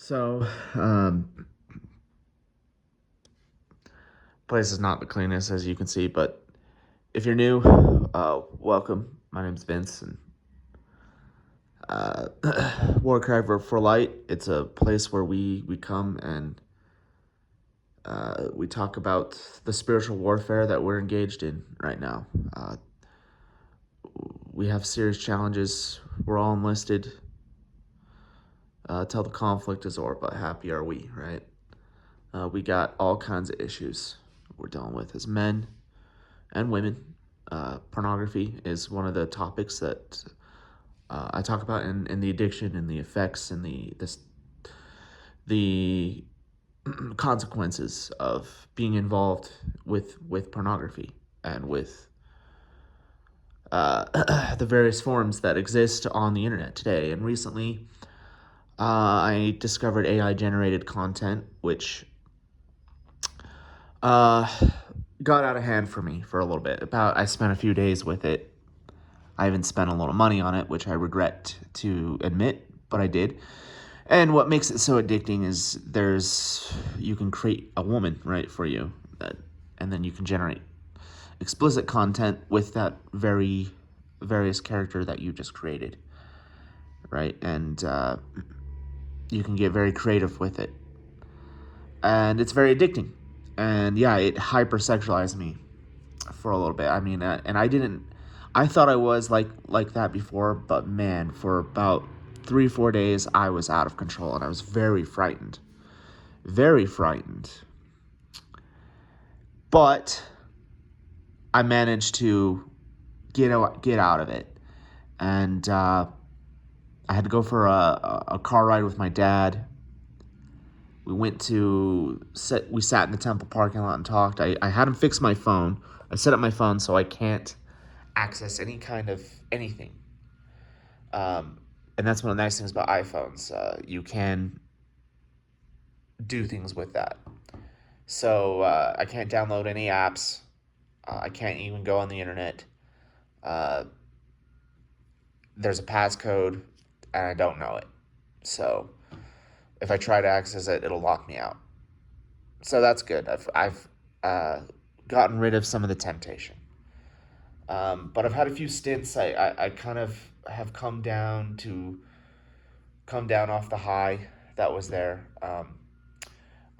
So, um, place is not the cleanest as you can see, but if you're new, welcome. My name's Vince, and uh, Warcraft for Light. It's a place where we come and we talk about the spiritual warfare that we're engaged in right now. We have serious challenges. We're all enlisted till the conflict is over, but happy are we, right? We got all kinds of issues we're dealing with as men and women. Pornography is one of the topics that I talk about in the addiction and the effects and the consequences of being involved with pornography and with the various forms that exist on the internet today. And recently, I discovered AI generated content, which uh, got out of hand for me for a little bit. I spent a few days with it. I even spent a little money on it, which I regret to admit, but I did. And what makes it so addicting is you can create a woman, right, for you, and then you can generate explicit content with that very various character that you just created, right? And you can get very creative with it. And it's very addicting. And yeah, it hypersexualized me for a little bit. I mean, and I thought I was like that before, but man, for about 3 4 days, I was out of control and I was very frightened, very frightened. But I managed to get out of it, and I had to go for a car ride with my dad. We sat in the temple parking lot and talked. I had him fix my phone. I set up my phone so I can't access any kind of anything. And that's one of the nice things about iPhones. You can do things with that. So I can't download any apps. I can't even go on the internet. Uh, there's a passcode, and I don't know it. So if I try to access it, it'll lock me out. So that's good. I've gotten rid of some of the temptation. But I've had a few stints. I kind of have come down off the high that was there.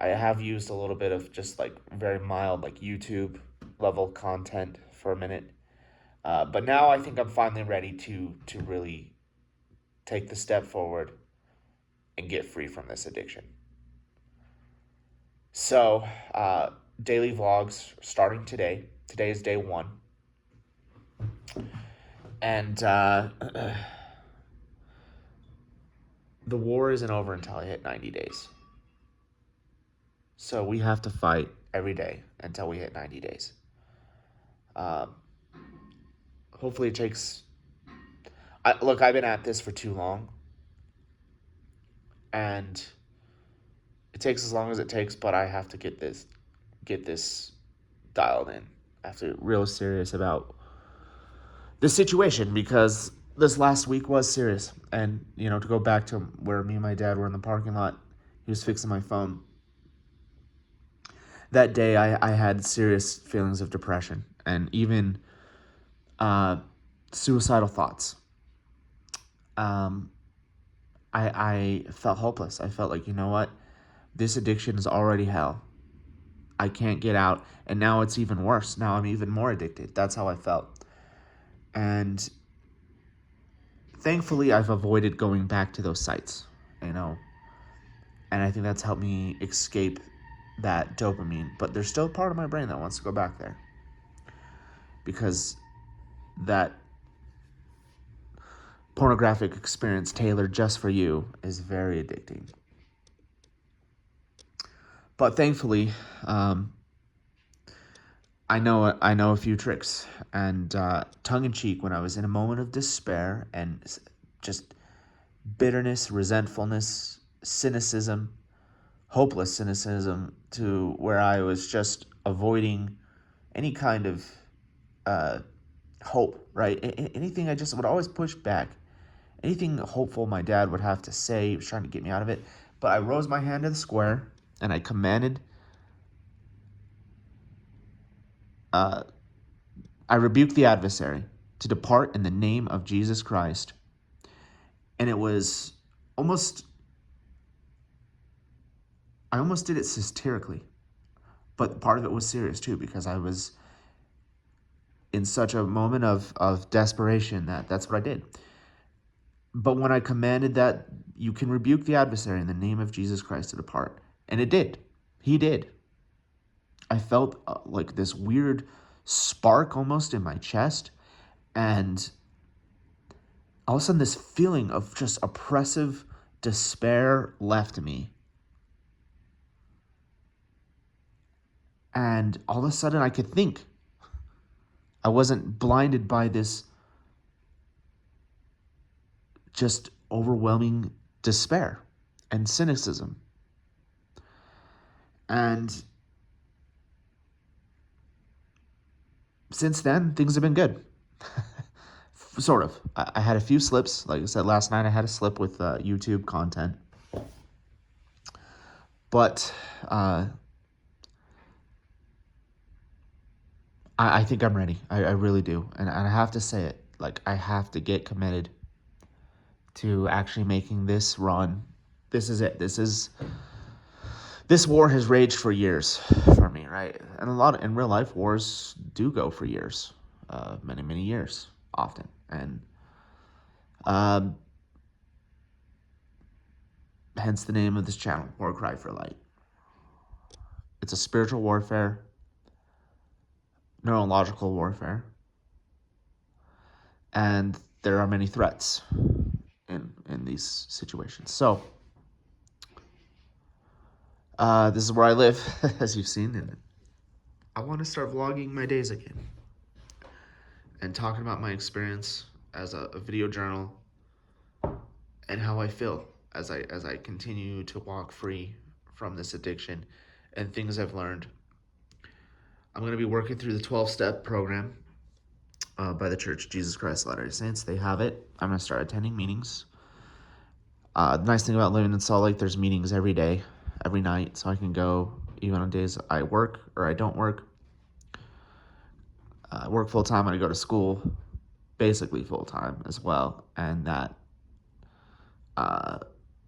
I have used a little bit of just like very mild, like YouTube level content for a minute. But now I think I'm finally ready to really take the step forward and get free from this addiction. So, daily vlogs starting today. Today is day one. And the war isn't over until I hit 90 days. So we have to fight every day until we hit 90 days. Um, Hopefully it takes... look, I've been at this for too long. And it takes as long as it takes, but I have to get this dialed in. I have to get real serious about the situation because this last week was serious. And, to go back to where me and my dad were in the parking lot, he was fixing my phone. That day, I had serious feelings of depression and even suicidal thoughts. I felt hopeless. I felt like, you know what? This addiction is already hell. I can't get out. And now it's even worse. Now I'm even more addicted. That's how I felt. And thankfully, I've avoided going back to those sites, And I think that's helped me escape that dopamine. But there's still a part of my brain that wants to go back there. Because that pornographic experience tailored just for you is very addicting. But thankfully, I know a few tricks. And tongue in cheek, when I was in a moment of despair and just bitterness, resentfulness, cynicism, hopeless cynicism, to where I was just avoiding any kind of hope, right? Anything, I just would always push back. Anything hopeful my dad would have to say, he was trying to get me out of it, But I rose my hand to the square, and I commanded, I rebuked the adversary to depart in the name of Jesus Christ. And it was almost, I almost did it satirically. But part of it was serious too, because I was in such a moment of desperation that's what I did. But when I commanded that you can rebuke the adversary in the name of Jesus Christ to depart, and it did. He did. I felt like this weird spark almost in my chest, and all of a sudden this feeling of just oppressive despair left me. And all of a sudden I could think. I wasn't blinded by this just overwhelming despair and cynicism. And since then, things have been good. Sort of. I had a few slips. Like I said, last night I had a slip with YouTube content. But I think I'm ready. I really do. And I have to say it. Like, I have to get committed to actually making this run. This is it. This war has raged for years for me, right? And in real life, wars do go for years, many, many years, often. And hence the name of this channel, War Cry for Light. It's a spiritual warfare, neurological warfare, and there are many threats in these situations. So this is where I live, as you've seen, and I want to start vlogging my days again and talking about my experience as a video journal and how I feel as I continue to walk free from this addiction and things I've learned. I'm going to be working through the 12-step program by the Church Jesus Christ of Latter-day Saints. They have it. I'm going to start attending meetings. The nice thing about living in Salt Lake, there's meetings every day, every night, so I can go even on days I work or I don't work. I work full-time and I go to school, basically full-time as well, and that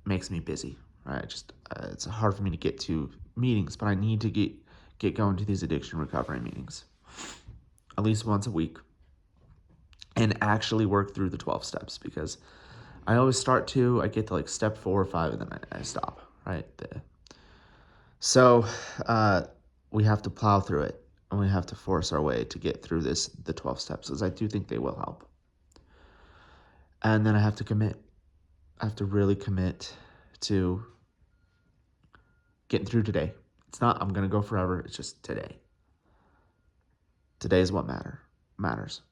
makes me busy, right? It's hard for me to get to meetings, but I need to get going to these addiction recovery meetings at least once a week and actually work through the 12 steps, because I always start I get to like step 4 or 5 and then I stop, right? So we have to plow through it, and we have to force our way to get through the 12 steps, because I do think they will help. And then I have to commit. I have to really commit to getting through today. It's not, I'm going to go forever. It's just today. Today is what matters.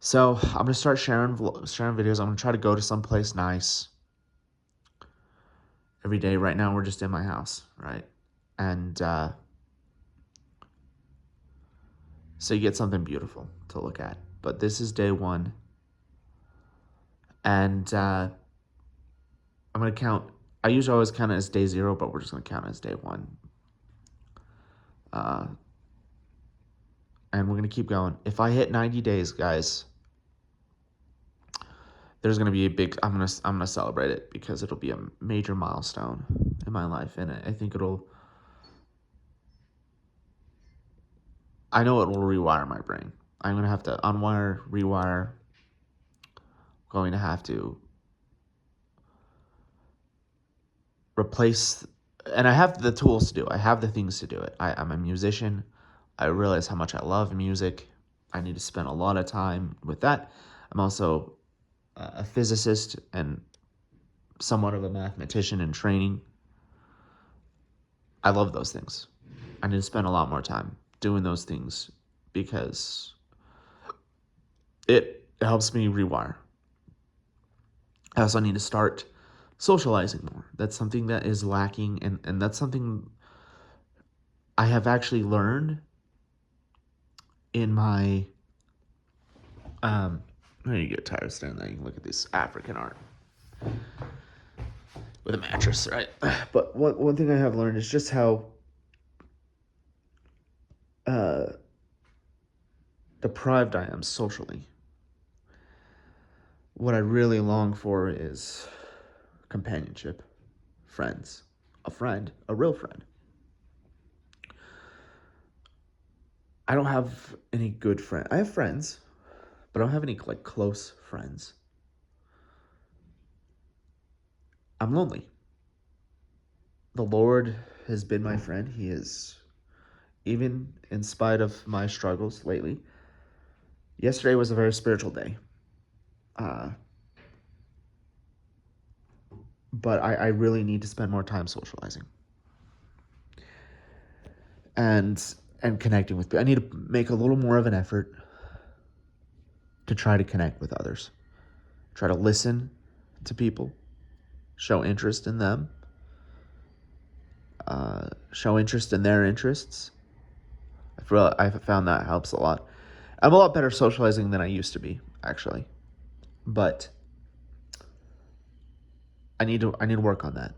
So I'm going to start sharing videos. I'm going to try to go to someplace nice every day. Right now, we're just in my house, right? And so you get something beautiful to look at. But this is day 1. And I'm going to count. I usually always count it as day 0, but we're just going to count it as day 1. And we're going to keep going. If I hit 90 days, guys, there's going to be a big, I'm going to celebrate it, because it'll be a major milestone in my life. And I think I know it will rewire my brain. I'm going to have to unwire, rewire, going to have to replace, and I have the tools to do it. I have the things to do it. I'm a musician. I realize how much I love music. I need to spend a lot of time with that. I'm also a physicist and somewhat of a mathematician in training. I love those things. I need to spend a lot more time doing those things, because it helps me rewire. I also need to start socializing more. That's something that is lacking, and that's something I have actually learned in my you get tired of standing there. You can look at this African art. with a mattress, right? But one thing I have learned is just how uh, deprived I am socially. What I really long for is companionship, friends, a friend, a real friend. I don't have any good friends. I have friends, but I don't have any like close friends. I'm lonely. The Lord has been my friend. He is, even in spite of my struggles lately. Yesterday was a very spiritual day. Uh, but I really need to spend more time socializing and connecting with people. I need to make a little more of an effort to try to connect with others. Try to listen to people, show interest in them, show interest in their interests. I've found that helps a lot. I'm a lot better socializing than I used to be, actually, but I need to work on that.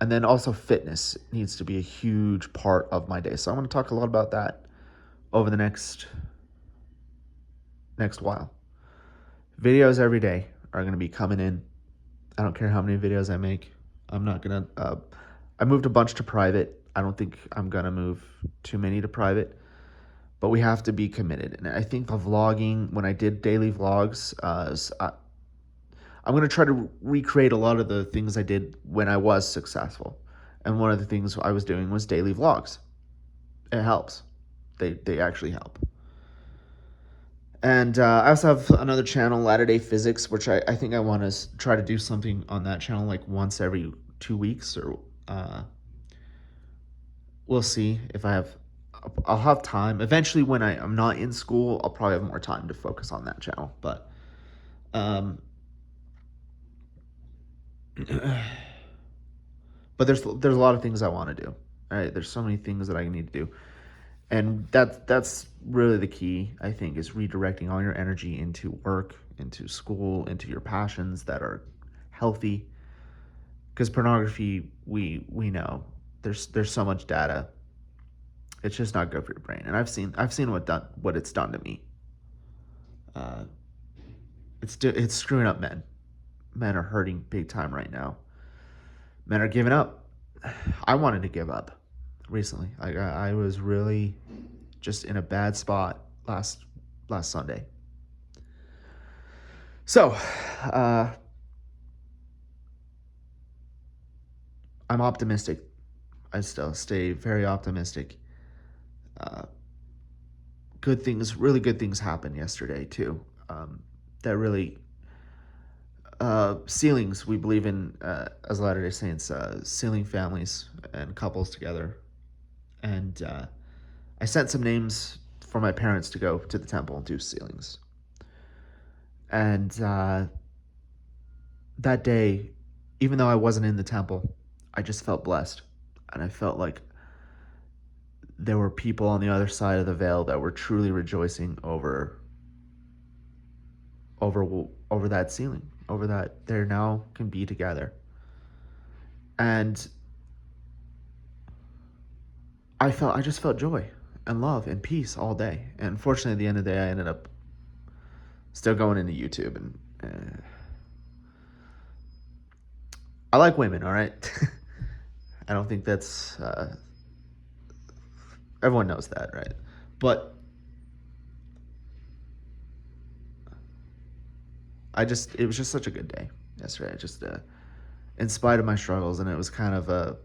And then also fitness needs to be a huge part of my day. So I'm going to talk a lot about that over the next while. Videos every day are going to be coming in. I don't care how many videos I make. I'm not going to I moved a bunch to private. I don't think I'm going to move too many to private. But we have to be committed. And I think the vlogging, when I did daily vlogs, I'm going to try to recreate a lot of the things I did when I was successful. And one of the things I was doing was daily vlogs. It helps. They actually help. And I also have another channel, Latter Day Physics, which I think I want to try to do something on that channel like once every 2 weeks, or we'll see if I'll have time. Eventually, when I'm not in school, I'll probably have more time to focus on that channel. But but there's a lot of things I want to do. All right, there's so many things that I need to do, and that's really the key. I think is redirecting all your energy into work, into school, into your passions that are healthy. Because pornography, we know there's so much data. It's just not good for your brain, and I've seen what it's done to me. It's screwing up men. Men are hurting big time right now. Men are giving up. I wanted to give up recently. I was really just in a bad spot last Sunday. So, I'm optimistic. I still stay very optimistic. Really good things happened yesterday too. That really sealings, we believe in as Latter-day Saints, sealing families and couples together. And I sent some names for my parents to go to the temple and do sealings. And that day, even though I wasn't in the temple, I just felt blessed. And I felt like there were people on the other side of the veil that were truly rejoicing over that sealing, over that they now can be together. And I just felt joy and love and peace all day. And unfortunately, at the end of the day, I ended up still going into YouTube, and I like women, all right? I don't think that's everyone knows that, right? But it was just such a good day yesterday. I just in spite of my struggles, and it was kind of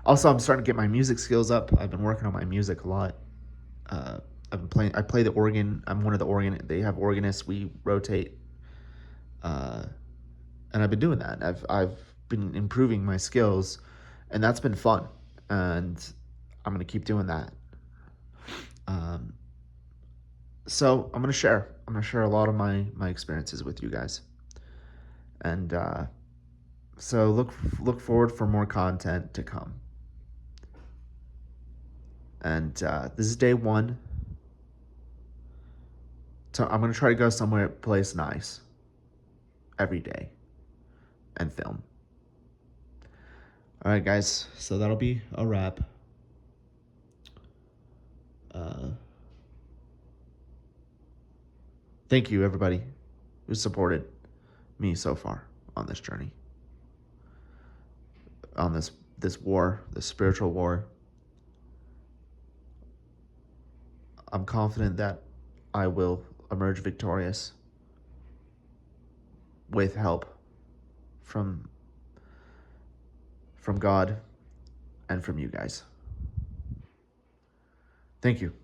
also, I'm starting to get my music skills up. I've been working on my music a lot. I play the organ. I'm one of the organ. They have organists. We rotate, and I've been doing that. I've been improving my skills, and that's been fun. And I'm gonna keep doing that. So I'm gonna share a lot of my experiences with you guys, and so look forward for more content to come. And this is day one. So I'm gonna try to go somewhere, place nice, every day, and film. All right, guys. So that'll be a wrap. Thank you, everybody who supported me so far on this journey, on this war, this spiritual war. I'm confident that I will emerge victorious with help from God and from you guys. Thank you.